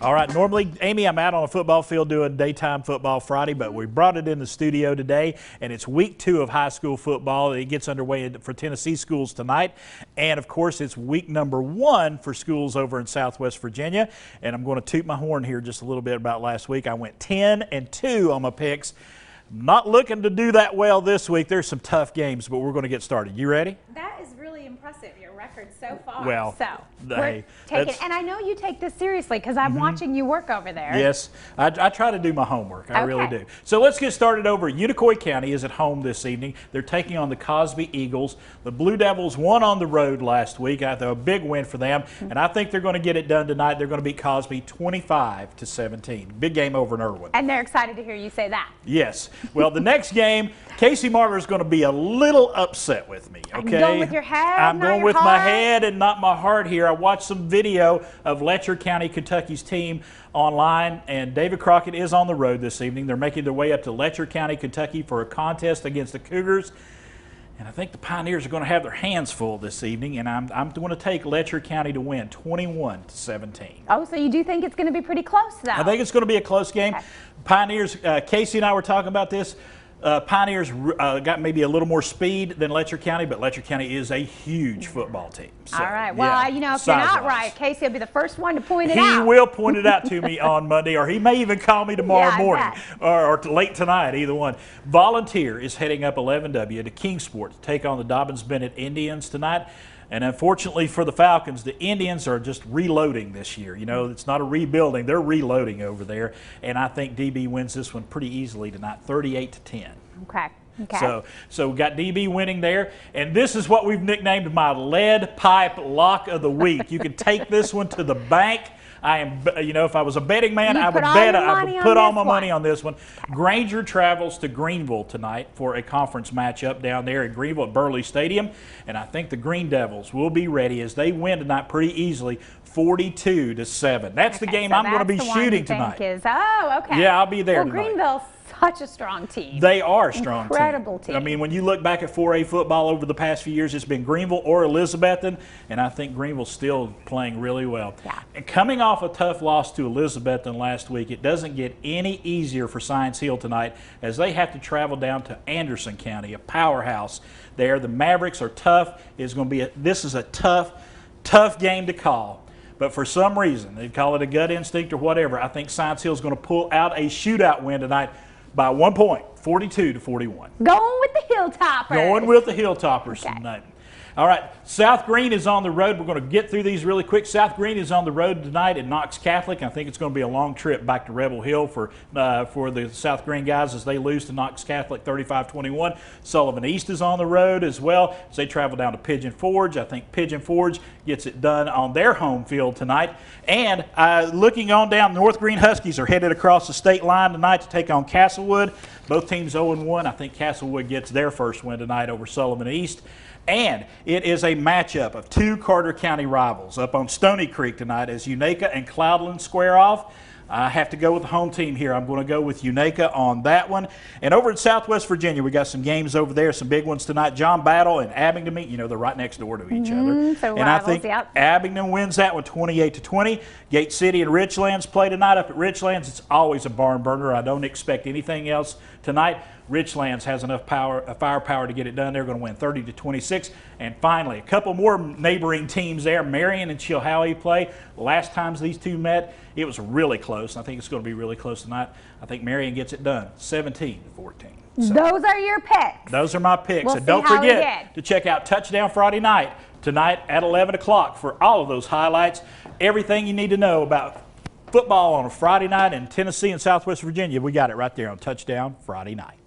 All right, normally, Amy, I'm out on a football field doing daytime football Friday, but we brought it in the studio today, and it's week 2 of high school football. It gets underway for Tennessee schools tonight, and of course, it's week number 1 for schools over in Southwest Virginia, and I'm going to toot my horn here just a little bit about last week. I went 10-2 on my picks. Not looking to do that well this week. There's some tough games, but we're going to get started. You ready? That is really impressive, your record so far. Well, so we're taking, and I know you take this seriously because I'm watching you work over there. Yes, I try to do my homework. I really do. So let's get started over. Unicoi County is at home this evening. They're taking on the Cosby Eagles. The Blue Devils won on the road last week. I thought a big win for them, and I think they're going to get it done tonight. They're going to beat Cosby 25-17. Big game over in Irwin. And they're excited to hear you say that. Yes. Well, the next game, Casey Marler is going to be a little upset with me. Okay. You're going with your head, I'm not going your with heart. my head and not my heart here. I watched some video of Letcher County, Kentucky's team online, and David Crockett is on the road this evening. They're making their way up to Letcher County, Kentucky for a contest against the Cougars. And I think the Pioneers are going to have their hands full this evening, and I'm going to take Letcher County to win 21-17. Oh, so you do think it's going to be pretty close, though? I think it's going to be a close game. Okay. Pioneers, Casey and I were talking about this. Pioneers got maybe a little more speed than Letcher County, but Letcher County is a huge football team. So, all right. Well, yeah, you know, if you're not right, Casey will be the first one to point it out. He will point it out to me on Monday, or he may even call me tomorrow morning or late tonight, either one. Volunteer is heading up 11W to Kingsport to take on the Dobyns-Bennett Indians tonight. And unfortunately for the Falcons, the Indians are just reloading this year. You know, it's not a rebuilding. They're reloading over there. And I think DB wins this one pretty easily tonight, 38-10. Okay. Okay. So we got DB winning there. And this is what we've nicknamed my lead pipe lock of the week. You can take this one to the bank. I am, you know, if I was a betting man, I would bet, I would put all my money on this one. Granger travels to Greenville tonight for a conference matchup down there at Greenville at Burley Stadium. And I think the Green Devils will be ready as they win tonight pretty easily, 42-7. That's the game I'm going to be shooting tonight. Oh, okay. Yeah, I'll be there tonight. Greenville's such a strong team. They are a strong Incredible team. I mean, when you look back at 4A football over the past few years, it's been Greenville or Elizabethton, and I think Greenville's still playing really well. Yeah. And coming off a tough loss to Elizabethton last week, it doesn't get any easier for Science Hill tonight as they have to travel down to Anderson County, a powerhouse there. The Mavericks are tough. This is a tough game to call. But for some reason, they call it a gut instinct or whatever, I think Science Hill is going to pull out a shootout win tonight by 1 point, 42-41. Going with the Hilltoppers. Going with the Hilltoppers tonight. All right, South Green is on the road. We're going to get through these really quick. South Green is on the road tonight at Knox Catholic. I think it's going to be a long trip back to Rebel Hill for the South Green guys as they lose to Knox Catholic 35-21. Sullivan East is on the road as well as they travel down to Pigeon Forge. I think Pigeon Forge gets it done on their home field tonight. And looking on down, North Green Huskies are headed across the state line tonight to take on Castlewood. Both teams 0-1. I think Castlewood gets their first win tonight over Sullivan East. And it is a matchup of 2 Carter County rivals up on Stony Creek tonight as Unaka and Cloudland square off. I have to go with the home team here. I'm going to go with Unaka on that one. And over in Southwest Virginia, we got some games over there, some big ones tonight. John Battle and Abingdon meet. You know, they're right next door to each other. So and rivals, I think Abingdon wins that one 28-20. Gate City and Richlands play tonight up at Richlands. It's always a barn burner. I don't expect anything else tonight. Richlands has enough firepower to get it done. They're going to win 30-26. And finally, a couple more neighboring teams there. Marion and Chilhowie play. Last times these two met, it was really close. I think it's going to be really close tonight. I think Marion gets it done 17-14. So, those are your picks. Those are my picks. We'll and don't forget to check out Touchdown Friday night tonight at 11 o'clock for all of those highlights. Everything you need to know about football on a Friday night in Tennessee and Southwest Virginia, we got it right there on Touchdown Friday night.